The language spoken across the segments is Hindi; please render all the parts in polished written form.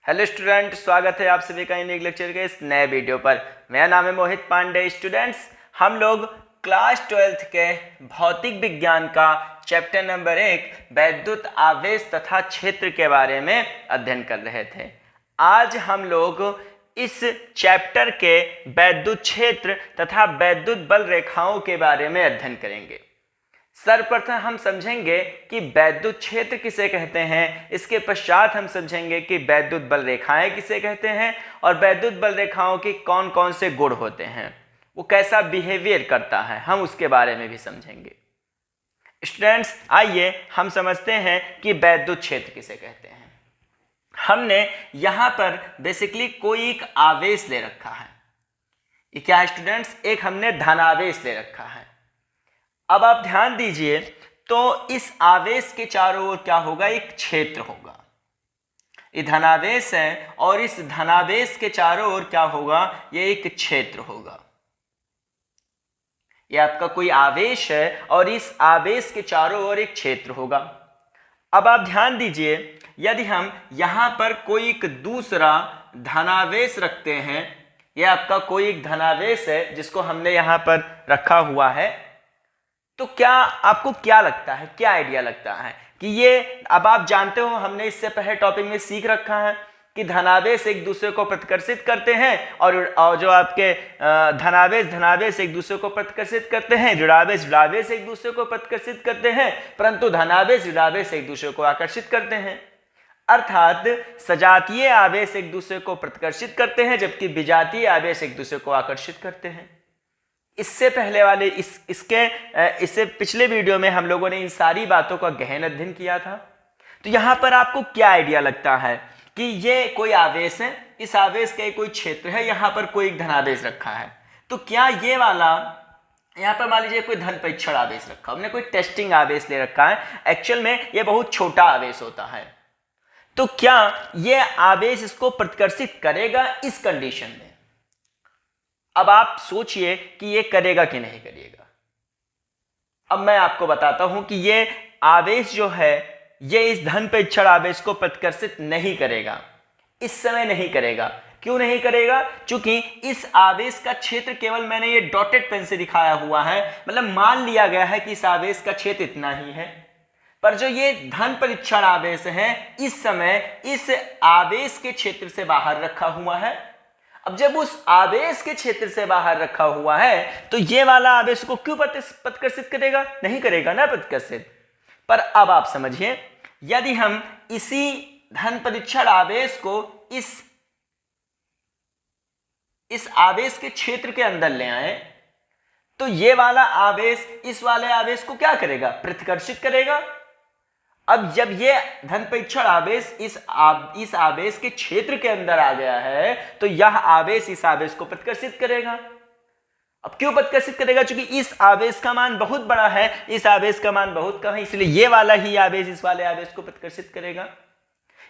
हेलो स्टूडेंट, स्वागत है आप सभी का यूनिक लेक्चर के इस नए वीडियो पर। मेरा नाम है मोहित पांडे। स्टूडेंट्स, हम लोग क्लास 12th के भौतिक विज्ञान का चैप्टर नंबर 1 वैद्युत आवेश तथा क्षेत्र के बारे में अध्ययन कर रहे थे। आज हम लोग इस चैप्टर के वैद्युत क्षेत्र तथा वैद्युत बल रेखाओं के बारे में अध्ययन करेंगे। सर्वप्रथम हम समझेंगे कि वैद्युत क्षेत्र किसे कहते हैं, इसके पश्चात हम समझेंगे कि वैद्युत बल रेखाएं किसे कहते हैं और वैद्युत बल रेखाओं के कौन कौन से गुण होते हैं, वो कैसा बिहेवियर करता है, हम उसके बारे में भी समझेंगे। स्टूडेंट्स, आइए हम समझते हैं कि वैद्युत क्षेत्र किसे कहते हैं। हमने यहाँ पर बेसिकली कोई एक आवेश ले रखा है। ये क्या है स्टूडेंट्स? एक हमने धनावेश ले रखा है। अब आप ध्यान दीजिए, तो इस आवेश के चारों ओर क्या होगा? एक क्षेत्र होगा। ये धनावेश है और इस धनावेश के चारों ओर क्या होगा? ये एक क्षेत्र होगा। ये आपका कोई आवेश है और इस आवेश के चारों ओर एक क्षेत्र होगा। अब आप ध्यान दीजिए, यदि हम यहाँ पर कोई एक दूसरा धनावेश रखते हैं, यह आपका कोई एक धनावेश है जिसको हमने यहाँ पर रखा हुआ है, तो क्या आपको क्या लगता है, क्या आइडिया लगता है कि ये, अब आप जानते हो हमने इससे पहले टॉपिक में सीख रखा है कि धनावेश एक दूसरे को प्रतिकर्षित करते हैं और जो आपके धनावेश एक दूसरे को प्रतिकर्षित करते हैं, ऋणावेश एक दूसरे को प्रतिकर्षित करते हैं, परंतु धनावेश एक दूसरे को आकर्षित करते हैं। अर्थात सजातीय आवेश एक दूसरे को प्रतिकर्षित करते हैं जबकि विजातीय आवेश एक दूसरे को आकर्षित करते हैं। इससे पहले वाले इससे पिछले वीडियो में हम लोगों ने इन सारी बातों का गहन अध्ययन किया था। तो यहाँ पर आपको क्या आइडिया लगता है कि ये कोई आवेश है, इस आवेश का कोई क्षेत्र है, यहाँ पर कोई एक धनावेश रखा है, तो क्या ये वाला, यहाँ पर मान लीजिए कोई धन परीक्षण आवेश रखा, हमने कोई टेस्टिंग आवेश ले रखा है, एक्चुअल में ये बहुत छोटा आवेश होता है, तो क्या ये आवेश इसको प्रतिकर्षित करेगा इस कंडीशन में? अब आप सोचिए कि ये करेगा कि नहीं करेगा। अब मैं आपको बताता हूं कि ये आवेश जो है, ये इस धन परीक्षण आवेश को प्रतिकर्षित नहीं करेगा, इस समय नहीं करेगा। क्यों नहीं करेगा? क्योंकि इस आवेश का क्षेत्र केवल मैंने ये डॉटेड पेन से दिखाया हुआ है, मतलब मान लिया गया है कि इस आवेश का क्षेत्र इतना ही है, पर जो ये धन परीक्षण आवेश है इस समय इस आवेश के क्षेत्र से बाहर रखा हुआ है। अब जब उस आवेश के क्षेत्र से बाहर रखा हुआ है तो ये वाला आवेश को क्यों प्रतिकर्षित करेगा? नहीं करेगा ना प्रतिकर्षित। पर अब आप समझिए, यदि हम इसी धन परीक्षण आवेश को इस आवेश के क्षेत्र के अंदर ले आए तो ये वाला आवेश इस वाले आवेश को क्या करेगा? प्रतिकर्षित करेगा। अब जब ये धन परीक्षण आवेश इस आवेश के क्षेत्र के अंदर आ गया है तो यह आवेश इस आवेश को प्रतिकर्षित करेगा। अब क्यों प्रतिकर्षित करेगा? क्योंकि इस आवेश का मान बहुत बड़ा है, इस आवेश का मान बहुत कम है, इसलिए ये वाला ही आवेश इस वाले आवेश को प्रतिकर्षित करेगा।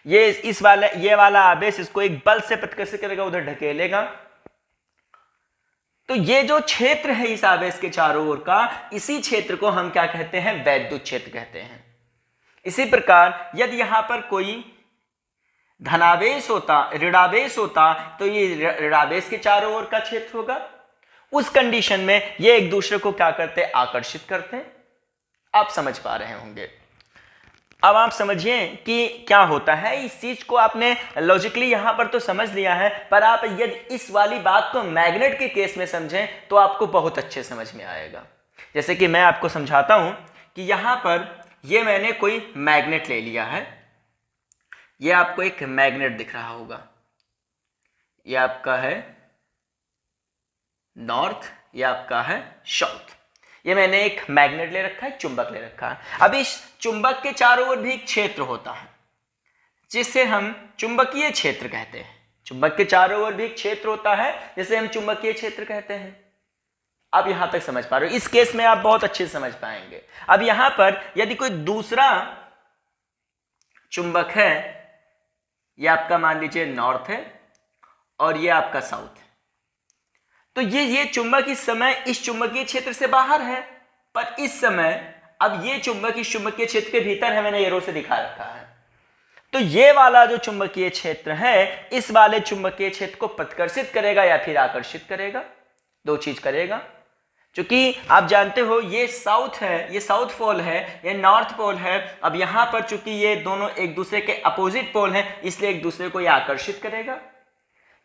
ये वाला आवेश इसको एक बल से प्रतिकर्षित करेगा, उधर ढकेलेगा। तो ये जो क्षेत्र है इस आवेश के चारों ओर का, इसी क्षेत्र को हम क्या कहते हैं? वैद्युत क्षेत्र कहते हैं। इसी प्रकार यदि यहां पर कोई धनावेश होता, ऋणावेश होता, तो ये ऋणावेश के चारों ओर का क्षेत्र होगा। उस कंडीशन में ये एक दूसरे को क्या करते? आकर्षित करते हैं। आप समझ पा रहे होंगे। अब आप समझिए कि क्या होता है। इस चीज को आपने लॉजिकली यहां पर तो समझ लिया है, पर आप यदि इस वाली बात को मैग्नेट के केस में समझें तो आपको बहुत अच्छे समझ में आएगा। जैसे कि मैं आपको समझाता हूं कि यहां पर ये मैंने कोई मैग्नेट ले लिया है, ये आपको एक मैग्नेट दिख रहा होगा, ये आपका है नॉर्थ, ये आपका है साउथ। ये मैंने एक मैग्नेट ले रखा है, चुंबक ले रखा है। अब इस चुंबक के चारों ओर भी एक क्षेत्र होता है जिसे हम चुंबकीय क्षेत्र कहते हैं। चुंबक के चारों ओर भी एक क्षेत्र होता है जिसे हम चुंबकीय क्षेत्र कहते हैं। आप यहां तक समझ पा रहे हो? इस केस में आप बहुत अच्छे से समझ पाएंगे। अब यहां पर यदि कोई दूसरा चुंबक है, यह आपका मान लीजिए नॉर्थ है और यह आपका साउथ है, तो ये चुंबक इस समय इस चुंबकीय क्षेत्र से बाहर है, पर इस समय अब ये चुंबक इस चुंबकीय क्षेत्र के भीतर है, मैंने एरो से दिखा रखा है। तो ये वाला जो चुंबकीय क्षेत्र है, इस वाले चुंबकीय क्षेत्र को प्रतिकर्षित करेगा या फिर आकर्षित करेगा, दो चीज करेगा। क्योंकि आप जानते हो ये साउथ है, ये साउथ पोल है, ये नॉर्थ पोल है। अब यहां पर चूंकि ये दोनों एक दूसरे के अपोजिट पोल हैं, इसलिए एक दूसरे को ये आकर्षित करेगा।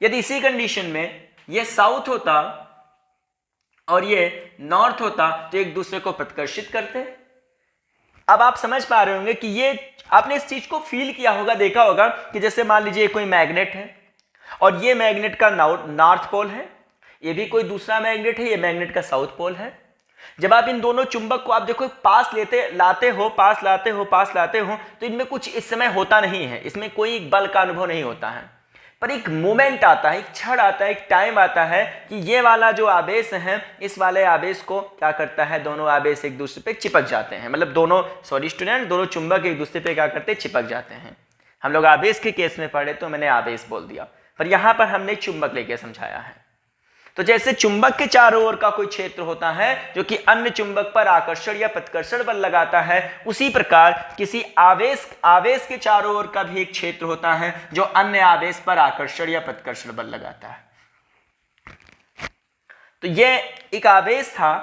यदि इसी कंडीशन में ये साउथ होता और ये नॉर्थ होता तो एक दूसरे को प्रतिकर्षित करते। अब आप समझ पा रहे होंगे कि ये आपने इस चीज को फील किया होगा, देखा होगा कि जैसे मान लीजिए कोई मैग्नेट है और ये मैग्नेट का नॉर्थ पोल है, ये भी कोई दूसरा मैग्नेट है, ये मैग्नेट का साउथ पोल है। जब आप इन दोनों चुंबक को आप देखो पास लाते हो तो इनमें कुछ इस समय होता नहीं है, इसमें कोई बल का अनुभव नहीं होता है, पर एक मोमेंट आता है, एक क्षण आता है, एक टाइम आता है कि ये वाला जो आवेश है, इस वाले आवेश को क्या करता है, दोनों आवेश एक दूसरे पे चिपक जाते हैं। मतलब दोनों चुंबक एक दूसरे पे क्या करते हैं, चिपक जाते हैं। हम लोग आवेश के केस में पढ़े तो मैंने आवेश बोल दिया, पर यहां पर हमने चुंबक लेके समझाया है। तो जैसे चुंबक के चारों ओर का कोई क्षेत्र होता है जो कि अन्य चुंबक पर आकर्षण या प्रतिकर्षण बल लगाता है, उसी प्रकार किसी आवेश के चारों ओर का भी एक क्षेत्र होता है जो अन्य आवेश पर आकर्षण या प्रतिकर्षण बल लगाता है। तो ये एक आवेश था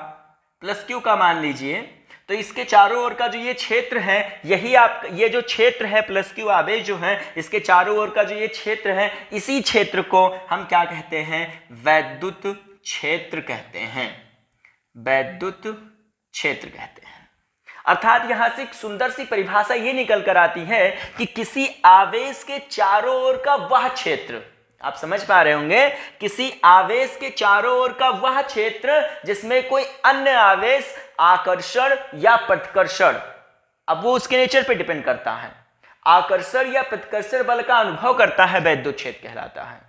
प्लस क्यू का, मान लीजिए, तो इसके चारों ओर का जो ये क्षेत्र है, यही ये जो क्षेत्र है प्लस क्यू आवेश जो है, इसके चारों ओर का जो ये क्षेत्र है, इसी क्षेत्र को हम क्या कहते हैं, वैद्युत क्षेत्र कहते हैं। वैद्युत क्षेत्र कहते हैं। अर्थात यहां से एक सुंदर सी परिभाषा ये निकल कर आती है कि किसी आवेश के चारों ओर का वह क्षेत्र, आप समझ पा रहे होंगे, किसी आवेश के चारों ओर का वह क्षेत्र जिसमें कोई अन्य आवेश आकर्षण या प्रतिकर्षण, अब वो उसके नेचर पे डिपेंड करता है, आकर्षण या प्रतिकर्षण बल का अनुभव करता है, वैद्युत क्षेत्र कहलाता है।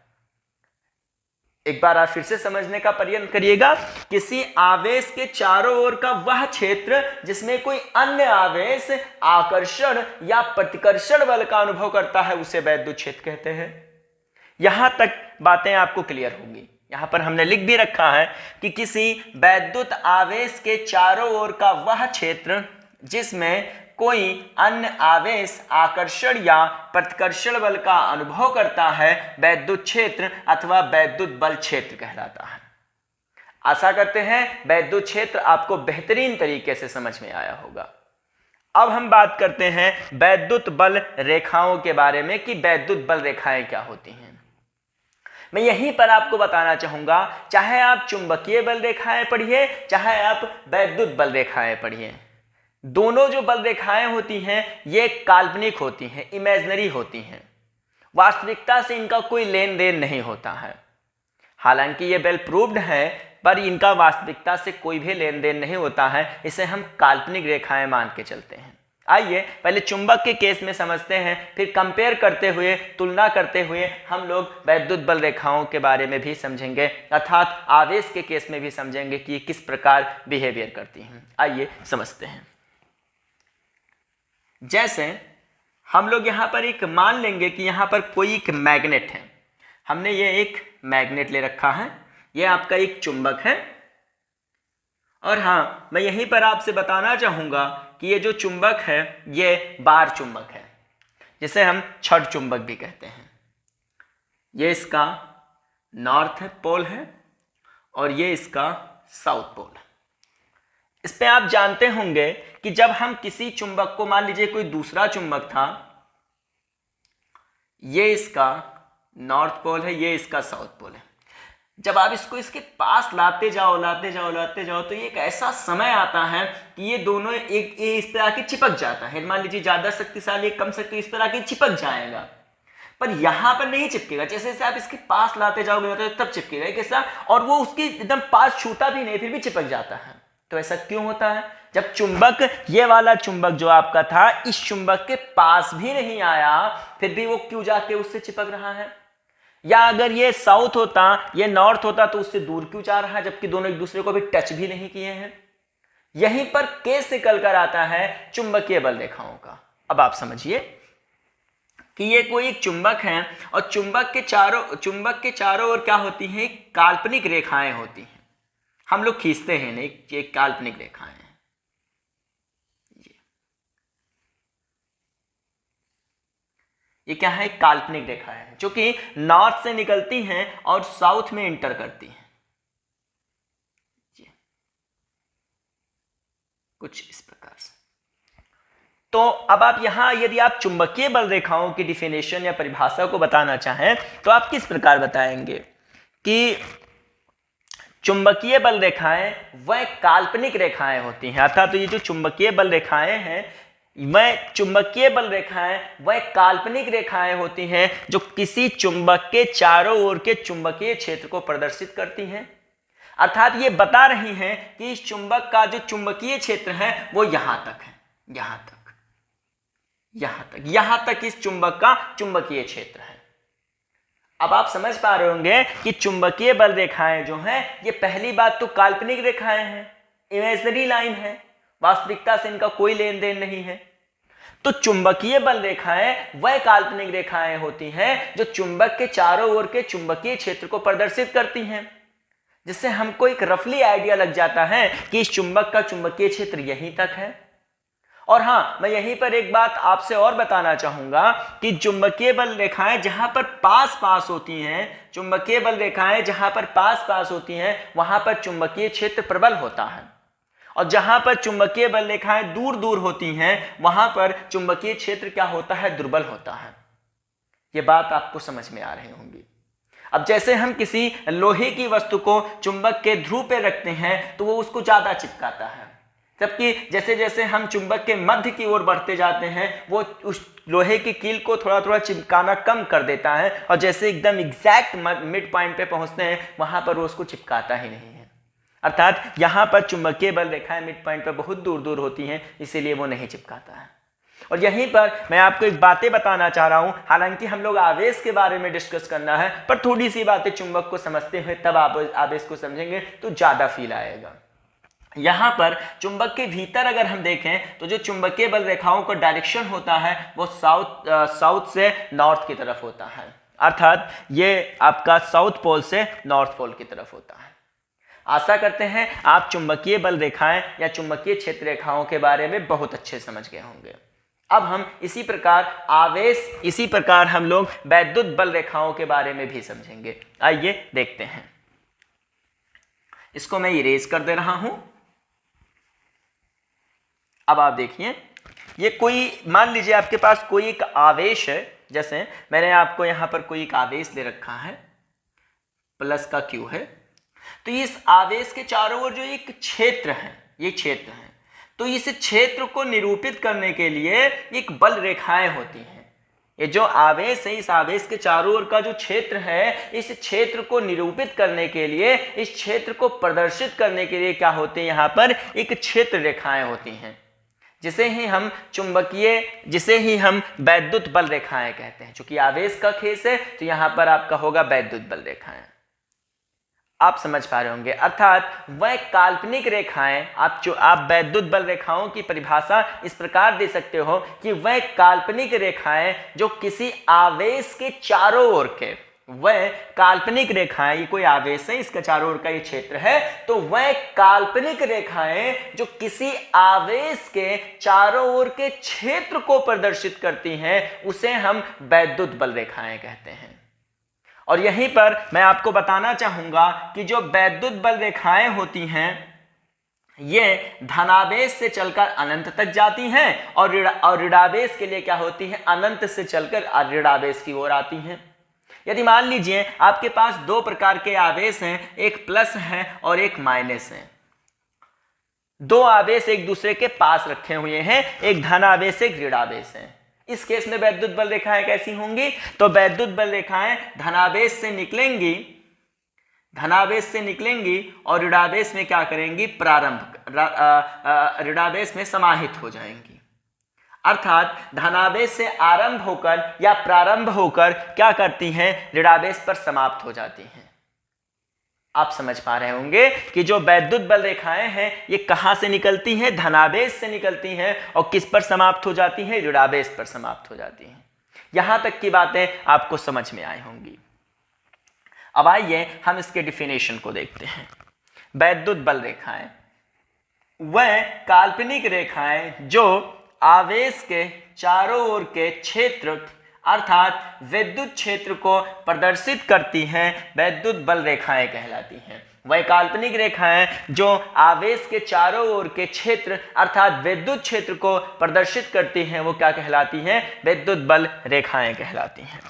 एक बार आप फिर से समझने का प्रयत्न करिएगा। किसी आवेश के चारों ओर का वह क्षेत्र जिसमें कोई अन्य आवेश आकर्षण या प्रतिकर्षण बल का अनुभव करता है, उसे वैद्युत क्षेत्र कहते हैं। यहां तक बातें आपको क्लियर होंगी। यहां पर हमने लिख भी रखा है कि किसी वैद्युत आवेश के चारों ओर का वह क्षेत्र जिसमें कोई अन्य आवेश आकर्षण या प्रतिकर्षण बल का अनुभव करता है, वैद्युत क्षेत्र अथवा वैद्युत बल क्षेत्र कहलाता है। आशा करते हैं वैद्युत क्षेत्र आपको बेहतरीन तरीके से समझ में आया होगा। अब हम बात करते हैं वैद्युत बल रेखाओं के बारे में कि वैद्युत बल रेखाएं क्या होती हैं। मैं यहीं पर आपको बताना चाहूंगा, चाहे आप चुंबकीय बल रेखाएं पढ़िए, चाहे आप वैद्युत बल रेखाएं पढ़िए, दोनों जो बल रेखाएं होती हैं ये काल्पनिक होती हैं, इमेजिनरी होती हैं। वास्तविकता से इनका कोई लेन देन नहीं होता है। हालांकि ये वेल प्रूव्ड है, पर इनका वास्तविकता से कोई भी लेन देन नहीं होता है। इसे हम काल्पनिक रेखाएं मान के चलते हैं। आइए पहले चुंबक के केस में समझते हैं, फिर कंपेयर करते हुए, तुलना करते हुए हम लोग वैद्युत बल रेखाओं के बारे में भी समझेंगे, अर्थात आवेश के केस में भी समझेंगे कि किस प्रकार बिहेवियर करती हैं। आइए समझते हैं। जैसे हम लोग यहाँ पर एक मान लेंगे कि यहाँ पर कोई एक मैग्नेट है। हमने ये एक मैग्नेट ले रखा है, ये आपका एक चुंबक है। और हाँ, मैं यहीं पर आपसे बताना चाहूँगा कि ये जो चुंबक है ये बार चुंबक है, जिसे हम छड़ चुंबक भी कहते हैं। ये इसका नॉर्थ पोल है और ये इसका साउथ पोल है। इस पे आप जानते होंगे कि जब हम किसी चुंबक को, मान लीजिए कोई दूसरा चुंबक था, ये इसका नॉर्थ पोल है, ये इसका साउथ पोल है, जब आप इसको इसके पास लाते जाओ तो ये एक ऐसा समय आता है कि ये दोनों एक इस पर आके चिपक जाता है। मान लीजिए ज्यादा शक्तिशाली, कम शक्ति, इस पर आके चिपक जाएगा, पर यहां पर नहीं चिपकेगा। जैसे जैसे आप इसके पास लाते जाओगे तब चिपकेगा कैसा, और वो उसके एकदम पास छूता भी नहीं, फिर भी चिपक जाता है। तो ऐसा क्यों होता है? जब चुंबक, ये वाला चुंबक जो आपका था, इस चुंबक के पास भी नहीं आया, फिर भी वो क्यों जाके उससे चिपक रहा है? या अगर ये साउथ होता, ये नॉर्थ होता, तो उससे दूर क्यों जा रहा है, जबकि दोनों एक दूसरे को भी टच भी नहीं किए हैं? यहीं पर केस निकल कर आता है चुंबकीय बल रेखाओं का। अब आप समझिए कि ये कोई एक चुंबक है और चुंबक के चारों ओर क्या होती हैं, काल्पनिक रेखाएं होती हैं। हम लोग खींचते हैं नहीं, ये काल्पनिक रेखाएं हैं। ये क्या है, काल्पनिक रेखा है जो कि नॉर्थ से निकलती हैं और साउथ में इंटर करती हैं। कुछ इस प्रकार से। तो अब आप यहां यदि आप चुंबकीय बल रेखाओं की डिफिनेशन या परिभाषा को बताना चाहें तो आप किस प्रकार बताएंगे कि चुंबकीय बल रेखाएं वह काल्पनिक रेखाएं होती हैं, अर्थात तो ये जो चुंबकीय बल रेखाएं हैं वह काल्पनिक रेखाएं होती हैं जो किसी चुंबक के चारों ओर के चुंबकीय क्षेत्र को प्रदर्शित करती हैं। अर्थात ये बता रही हैं कि इस चुंबक का जो चुंबकीय क्षेत्र है वो यहां तक है, यहां तक इस चुंबक का चुंबकीय क्षेत्र है। अब आप समझ पा रहे होंगे कि चुंबकीय बल रेखाएं जो हैं ये पहली बात तो काल्पनिक रेखाएं हैं, इमेजिनरी लाइन है, वास्तविकता से इनका कोई लेन देन नहीं है। तो चुंबकीय बल रेखाएं वह काल्पनिक रेखाएं होती हैं जो चुंबक के चारों ओर के चुंबकीय क्षेत्र को प्रदर्शित करती हैं, जिससे हमको एक रफली आइडिया लग जाता है कि इस चुंबक का चुंबकीय क्षेत्र यहीं तक है। और हाँ, मैं यहीं पर एक बात आपसे और बताना चाहूंगा कि चुंबकीय बल रेखाएं जहां पर पास होती हैं, चुंबकीय बल रेखाएं जहां पर पास होती हैं वहां पर चुंबकीय क्षेत्र प्रबल होता है, और जहां पर चुंबकीय बल रेखाएं दूर होती हैं वहां पर चुंबकीय क्षेत्र क्या होता है, दुर्बल होता है। यह बात आपको समझ में आ रही होंगी। अब जैसे हम किसी लोहे की वस्तु को चुंबक के ध्रुव पे रखते हैं तो वो उसको ज्यादा चिपकाता है, जबकि जैसे जैसे हम चुंबक के मध्य की ओर बढ़ते जाते हैं वो उस लोहे की कील को थोड़ा चिपकाना कम कर देता है, और जैसे एकदम एग्जैक्ट मिड पॉइंट पे पहुंचते हैं वहां पर वो उसको चिपकाता ही नहीं है। अर्थात यहां पर चुंबकीय बल रेखाएं मिड पॉइंट पर बहुत दूर होती हैं, इसीलिए वो नहीं चिपकाता है। और यहीं पर मैं आपको एक बातें बताना चाह रहा हूं, हालांकि हम लोग आवेश के बारे में डिस्कस करना है, पर थोड़ी सी बातें चुंबक को समझते हुए तब आप आवेश को समझेंगे तो ज्यादा फील आएगा। यहां पर चुंबक के भीतर अगर हम देखें तो जो चुंबकीय बल रेखाओं का डायरेक्शन होता है वो साउथ से नॉर्थ की तरफ होता है, अर्थात ये आपका साउथ पोल से नॉर्थ पोल की तरफ होता है। आशा करते हैं आप चुंबकीय बल रेखाएं या चुंबकीय क्षेत्र रेखाओं के बारे में बहुत अच्छे समझ गए होंगे। अब हम इसी प्रकार हम लोग वैद्युत बल रेखाओं के बारे में भी समझेंगे। आइए देखते हैं। इसको मैं इरेज कर दे रहा हूं। अब आप देखिए, ये कोई मान लीजिए आपके पास कोई एक आवेश है, जैसे मैंने आपको यहां पर कोई एक आवेश दे रखा है, प्लस का Q है, तो इस आवेश के चारों ओर जो एक क्षेत्र है, ये क्षेत्र है, तो इस क्षेत्र को निरूपित करने के लिए एक बल रेखाएं होती हैं। ये जो आवेश है, इस आवेश के चारों ओर का जो क्षेत्र है, इस क्षेत्र को निरूपित करने के लिए, इस क्षेत्र को प्रदर्शित करने के लिए क्या होते हैं, यहाँ पर एक क्षेत्र रेखाएं होती हैं, जिसे ही हम वैद्युत बल रेखाएं कहते हैं। चूंकि आवेश का केस है तो यहां पर आपका होगा वैद्युत बल रेखाएं। आप समझ पा रहे होंगे, अर्थात वह काल्पनिक रेखाएं, आप वैद्युत बल रेखाओं की परिभाषा इस प्रकार दे सकते हो कि वह काल्पनिक रेखाएं जो किसी आवेश के चारों ओर के, वह काल्पनिक रेखाएं, ये कोई आवेश है, इसका चारों ओर का ये क्षेत्र है, तो वह काल्पनिक रेखाएं जो किसी आवेश के चारों ओर के क्षेत्र को प्रदर्शित करती हैं उसे हम वैद्युत बल रेखाएं कहते हैं। और यहीं पर मैं आपको बताना चाहूंगा कि जो वैद्युत बल रेखाएं होती हैं ये धनावेश से चलकर अनंत तक जाती हैं, और ऋणावेश के लिए क्या होती है, अनंत से चलकर ऋणावेश की ओर आती हैं। यदि मान लीजिए आपके पास दो प्रकार के आवेश हैं, एक प्लस है और एक माइनस है, दो आवेश एक दूसरे के पास रखे हुए हैं, एक धनावेश एक ऋणावेश है। इस केस में वैद्युत बल रेखाएं कैसी होंगी, तो वैद्युत बल रेखाएं धनावेश से निकलेंगी और ऋणावेश में क्या करेंगी, ऋणावेश में समाहित हो जाएंगी। अर्थात धनावेश से आरंभ होकर या प्रारंभ होकर क्या करती हैं, ऋणावेश पर समाप्त हो जाती हैं। आप समझ पा रहे होंगे कि जो वैद्युत बल रेखाएं हैं ये कहां से निकलती हैं, धनावेश से निकलती हैं, और किस पर समाप्त हो जाती हैं, ऋणावेश पर समाप्त हो जाती हैं। यहां तक की बातें आपको समझ में आई होंगी। अब आइए हम इसके डिफिनेशन को देखते हैं। वैद्युत बल रेखाएं वह काल्पनिक रेखाएं जो आवेश के चारों ओर के क्षेत्र अर्थात विद्युत क्षेत्र को प्रदर्शित करती हैं वैद्युत बल रेखाएं कहलाती हैं। वह काल्पनिक रेखाएं जो आवेश के चारों ओर के क्षेत्र अर्थात विद्युत क्षेत्र को प्रदर्शित करती हैं वो क्या कहलाती हैं? विद्युत बल रेखाएं कहलाती हैं।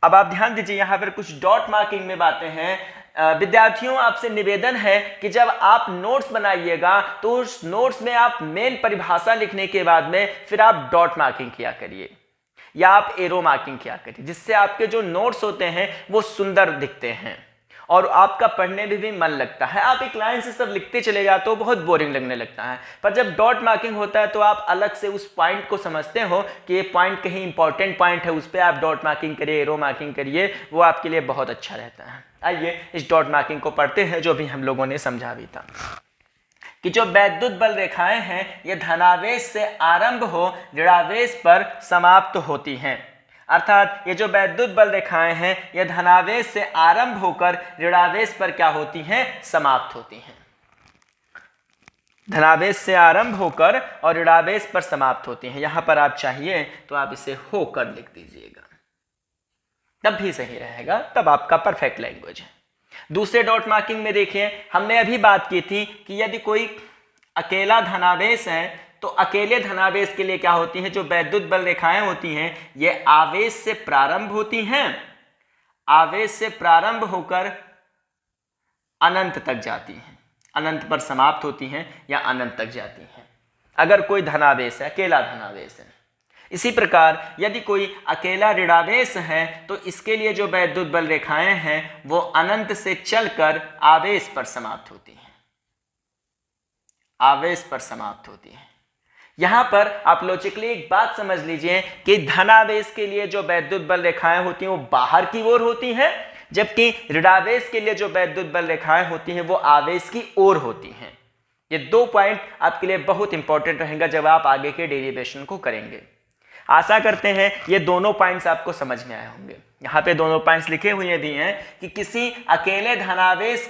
अब आप ध्यान दीजिए, यहाँ पर कुछ डॉट मार्किंग में बातें हैं। विद्यार्थियों आपसे निवेदन है कि जब आप नोट्स बनाइएगा तो उस नोट्स में आप मेन परिभाषा लिखने के बाद में फिर आप डॉट मार्किंग किया करिए या आप एरो मार्किंग किया करिए, जिससे आपके जो नोट्स होते हैं वो सुंदर दिखते हैं और आपका पढ़ने में भी मन लगता है। आप एक लाइन से सब लिखते चले जाते हो, बहुत बोरिंग लगने लगता है। पर जब डॉट मार्किंग होता है तो आप अलग से उस पॉइंट को समझते हो कि ये पॉइंट कहीं इंपॉर्टेंट पॉइंट है, उस पर आप डॉट मार्किंग करिए, एरो मार्किंग करिए, वो आपके लिए बहुत अच्छा रहता है। आइए इस डॉट मार्किंग को पढ़ते हैं जो भी हम लोगों ने समझा भी था कि जो वैद्युत बल रेखाएं हैं ये धनावेश से आरंभ हो ऋणावेश पर समाप्त होती हैं। अर्थात ये जो वैद्युत बल रेखाएं हैं ये धनावेश से आरंभ होकर ऋणावेश पर क्या होती हैं? समाप्त होती हैं। धनावेश से आरंभ होकर और ऋणावेश पर समाप्त होती हैं। यहां पर आप चाहिए तो आप इसे होकर लिख दीजिएगा, तब भी सही रहेगा, तब आपका परफेक्ट लैंग्वेज है। दूसरे डॉट मार्किंग में देखिए, हमने अभी बात की थी कि यदि कोई अकेला धनावेश है तो अकेले धनावेश के लिए क्या होती हैं? जो वैद्युत बल रेखाएं होती हैं ये आवेश से प्रारंभ होती हैं, आवेश से प्रारंभ होकर अनंत तक जाती हैं, अनंत पर समाप्त होती हैं या अनंत तक जाती हैं। अगर कोई धनावेश है, अकेला धनावेश है। इसी प्रकार यदि कोई अकेला ऋणावेश है तो इसके लिए जो वैद्युत बल रेखाएं हैं वो अनंत से चलकर आवेश पर समाप्त होती हैं, आवेश पर समाप्त होती हैं। यहां पर आप लॉजिकली एक बात समझ लीजिए कि धनावेश के लिए जो वैद्युत बल रेखाएं होती हैं वो बाहर की ओर होती हैं, जबकि ऋणावेश के लिए जो वैद्युत बल रेखाएं होती हैं वो आवेश की ओर होती हैं। ये दो पॉइंट आपके लिए बहुत इंपॉर्टेंट रहेगा जब आप आगे के डेरिवेशन को करेंगे। आशा करते हैं ये दोनों पॉइंट्स आपको समझ में आए होंगे। यहाँ पे दोनों पॉइंट्स लिखे हुए भी हैं कि किसी अकेले धनावेश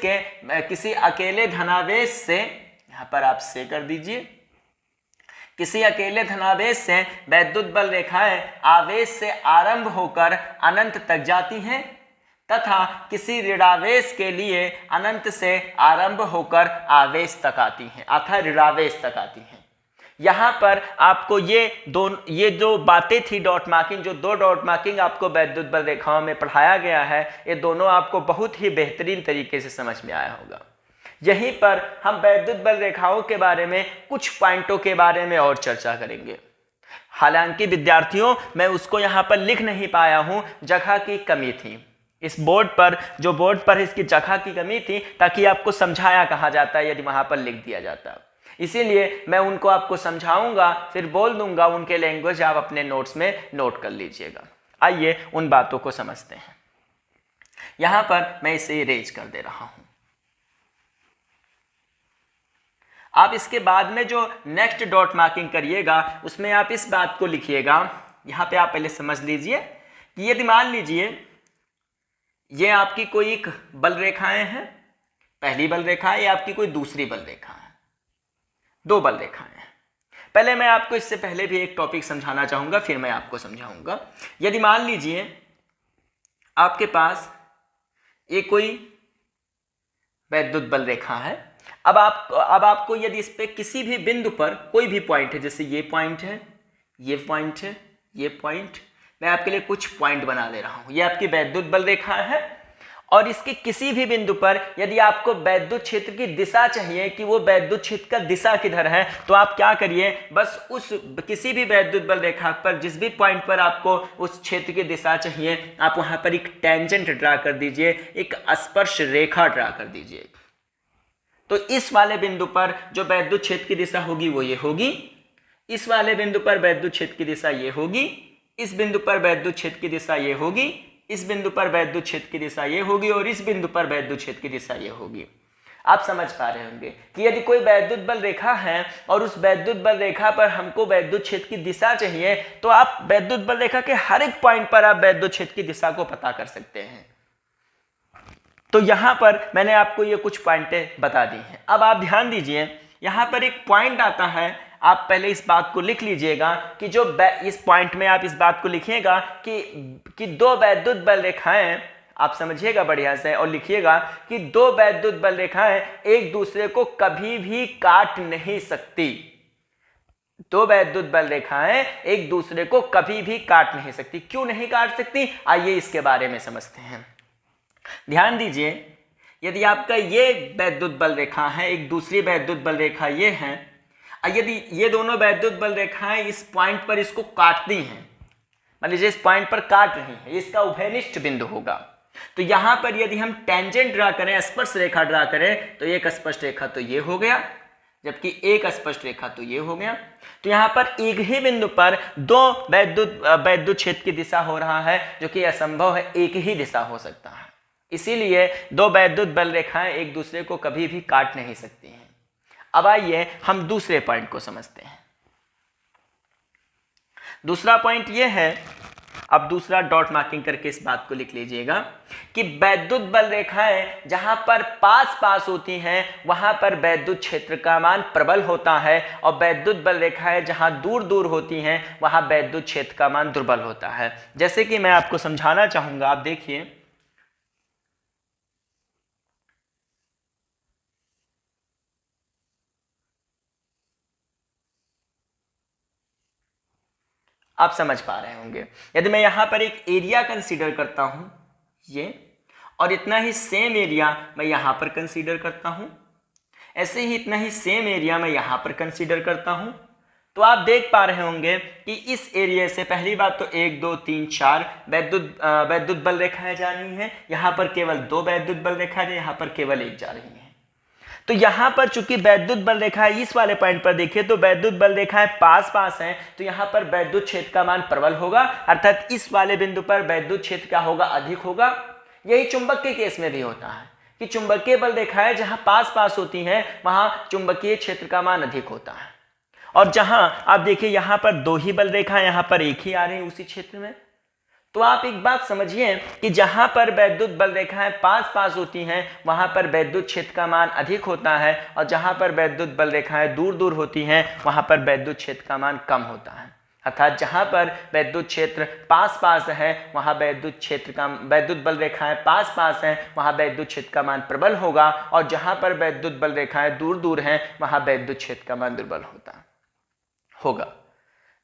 से, यहाँ पर आप से कर दीजिए, किसी अकेले धनावेश से वैद्युत बल रेखाएं आवेश से आरंभ होकर अनंत तक जाती हैं तथा किसी ऋणावेश के लिए अनंत से आरंभ होकर आवेश तक आती हैं अर्थात ऋणावेश तक आती हैं। यहाँ पर आपको ये जो बातें थी डॉट मार्किंग, जो दो डॉट मार्किंग आपको वैद्युत बल रेखाओं में पढ़ाया गया है, ये दोनों आपको बहुत ही बेहतरीन तरीके से समझ में आया होगा। यहीं पर हम वैद्युत बल रेखाओं के बारे में कुछ पॉइंटों के बारे में और चर्चा करेंगे। हालांकि विद्यार्थियों मैं उसको यहाँ पर लिख नहीं पाया हूँ, जगह की कमी थी। इस बोर्ड पर इसकी जगह की कमी थी ताकि आपको समझाया कहा जाता है यदि वहाँ पर लिख दिया जाता। इसीलिए मैं उनको आपको समझाऊंगा, फिर बोल दूंगा, उनके लैंग्वेज आप अपने नोट्स में नोट कर लीजिएगा। आइए उन बातों को समझते हैं। यहाँ पर मैं इसे इरेज कर दे रहा हूँ। आप इसके बाद में जो नेक्स्ट डॉट मार्किंग करिएगा उसमें आप इस बात को लिखिएगा। यहाँ पे आप पहले समझ लीजिए कि यदि मान लीजिए ये आपकी कोई एक बल रेखाएं हैं, पहली बल रेखा है, ये आपकी कोई दूसरी बल रेखा है, दो बल रेखाएं हैं। पहले मैं आपको इससे पहले भी एक टॉपिक समझाना चाहूँगा, फिर मैं आपको समझाऊँगा। यदि मान लीजिए आपके पास ये कोई वैद्युत बल रेखा है, अब आपको यदि इस पे किसी भी बिंदु पर कोई भी पॉइंट है, जैसे ये पॉइंट है, ये पॉइंट है, ये पॉइंट, मैं आपके लिए कुछ पॉइंट बना दे रहा हूँ। ये आपकी वैद्युत बल रेखा है और इसके किसी भी बिंदु पर यदि आपको वैद्युत क्षेत्र की दिशा चाहिए कि वो वैद्युत क्षेत्र का दिशा किधर है, तो आप क्या करिए, बस उस किसी भी वैद्युत बल रेखा पर जिस भी पॉइंट पर आपको उस क्षेत्र की दिशा चाहिए, आप वहां पर एक टेंजेंट ड्रा कर दीजिए, एक स्पर्श रेखा ड्रा कर दीजिए। तो इस वाले बिंदु पर जो वैद्युत क्षेत्र की दिशा होगी वो ये होगी, इस वाले बिंदु पर वैद्युत क्षेत्र की दिशा ये होगी, इस बिंदु पर वैद्युत क्षेत्र की दिशा ये होगी, इस बिंदु पर वैद्युत क्षेत्र की दिशा ये होगी और इस बिंदु पर वैद्युत क्षेत्र की दिशा ये होगी। आप समझ पा रहे होंगे कि यदि कोई वैद्युत बल रेखा है और उस वैद्युत बल रेखा पर हमको वैद्युत क्षेत्र की दिशा चाहिए, तो आप वैद्युत बल रेखा के हर एक पॉइंट पर आप वैद्युत क्षेत्र की दिशा को पता कर सकते हैं। तो यहां पर मैंने आपको ये कुछ पॉइंटें बता दी हैं। अब आप ध्यान दीजिए, यहां पर एक पॉइंट आता है आप पहले इस बात को लिख लीजिएगा कि जो इस पॉइंट में आप इस बात को लिखिएगा कि दो वैद्युत बल रेखाएं, आप समझिएगा बढ़िया से और लिखिएगा कि दो वैद्युत बल रेखाएं एक दूसरे को कभी भी काट नहीं सकती। दो वैद्युत बल रेखाएं एक दूसरे को कभी भी काट नहीं सकती। क्यों नहीं काट सकती, आइए इसके बारे में समझते हैं। ध्यान दीजिए, यदि आपका ये वैद्युत बल रेखा है, एक दूसरी वैद्युत बल रेखा ये है, यदि ये दोनों वैद्युत बल रेखाएं इस पॉइंट पर इसको काटती हैं, मान लीजिए इस पॉइंट पर काट रही हैं, इसका उभयनिष्ठ बिंदु होगा। तो यहां पर यदि हम टेंजेंट ड्रा करें, स्पर्श रेखा ड्रा करें, तो एक स्पर्श रेखा तो ये हो गया, जबकि एक स्पर्श रेखा तो ये हो गया। तो यहां पर एक ही बिंदु पर दो वैद्युत क्षेत्र की दिशा हो रहा है, जो कि असंभव है, एक ही दिशा हो सकता है। इसीलिए दो वैद्युत बल रेखाएं एक दूसरे को कभी भी काट नहीं सकती हैं। अब आइए हम दूसरे पॉइंट को समझते हैं। दूसरा पॉइंट यह है, अब दूसरा डॉट मार्किंग करके इस बात को लिख लीजिएगा कि वैद्युत बल रेखाएं जहां पर पास पास होती हैं वहां पर वैद्युत क्षेत्र का मान प्रबल होता है, और वैद्युत बल रेखाएं जहां दूर दूर होती हैं वहां वैद्युत क्षेत्र का मान दुर्बल होता है। जैसे कि मैं आपको समझाना चाहूंगा, आप देखिए, आप समझ पा रहे होंगे। यदि मैं यहां पर एक एरिया कंसीडर करता हूं ये, और इतना ही सेम एरिया मैं यहां पर कंसीडर करता हूं, ऐसे ही इतना ही सेम एरिया मैं यहां पर कंसीडर करता हूं, तो आप देख पा रहे होंगे कि इस एरिया से पहली बात तो 1 2 3 4 वैद्युत बल रेखाएं जा रही हैं। यहां पर केवल दो वैद्युत बल रेखाएं, यहां पर केवल एक जा रही हैं। तो यहां पर चूंकि वैद्युत बल रेखाएं इस वाले पॉइंट पर देखिए तो वैद्युत बल रेखाएं पास पास हैं, तो यहां पर वैद्युत क्षेत्र का मान प्रबल होगा, अर्थात इस वाले बिंदु पर वैद्युत क्षेत्र क्या होगा, अधिक होगा। यही चुंबक के केस में भी होता है कि चुंबकीय बल रेखाएं जहां पास पास होती हैं वहां चुंबकीय क्षेत्र का मान अधिक होता है। और जहां आप देखिए यहां पर दो ही बल रेखाएं, यहां पर एक ही आ रही है उसी क्षेत्र में। तो आप एक बात समझिए कि जहां पर वैद्युत बल रेखाएं पास पास होती हैं वहां पर वैद्युत क्षेत्र का मान अधिक होता है, और जहां पर वैद्युत बल रेखाएं दूर दूर होती हैं वहां पर वैद्युत क्षेत्र का मान कम होता है। अर्थात जहां पर वैद्युत क्षेत्र पास पास है वहां वैद्युत बल रेखाएं पास पास हैं वहां वैद्युत क्षेत्र का मान प्रबल होगा, और जहां पर वैद्युत बल रेखाएं दूर दूर हैं वहां वैद्युत क्षेत्र का मान दुर्बल होगा।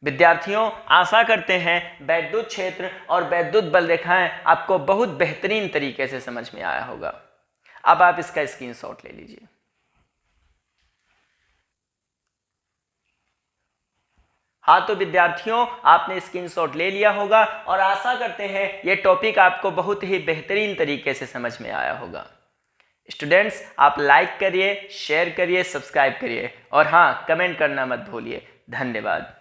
विद्यार्थियों, आशा करते हैं वैद्युत क्षेत्र और वैद्युत बल रेखाएं आपको बहुत बेहतरीन तरीके से समझ में आया होगा। अब आप इसका स्क्रीनशॉट ले लीजिए। हाँ, तो विद्यार्थियों आपने स्क्रीनशॉट ले लिया होगा और आशा करते हैं ये टॉपिक आपको बहुत ही बेहतरीन तरीके से समझ में आया होगा। स्टूडेंट्स, आप लाइक करिए, शेयर करिए, सब्सक्राइब करिए, और हाँ, कमेंट करना मत भूलिए। धन्यवाद।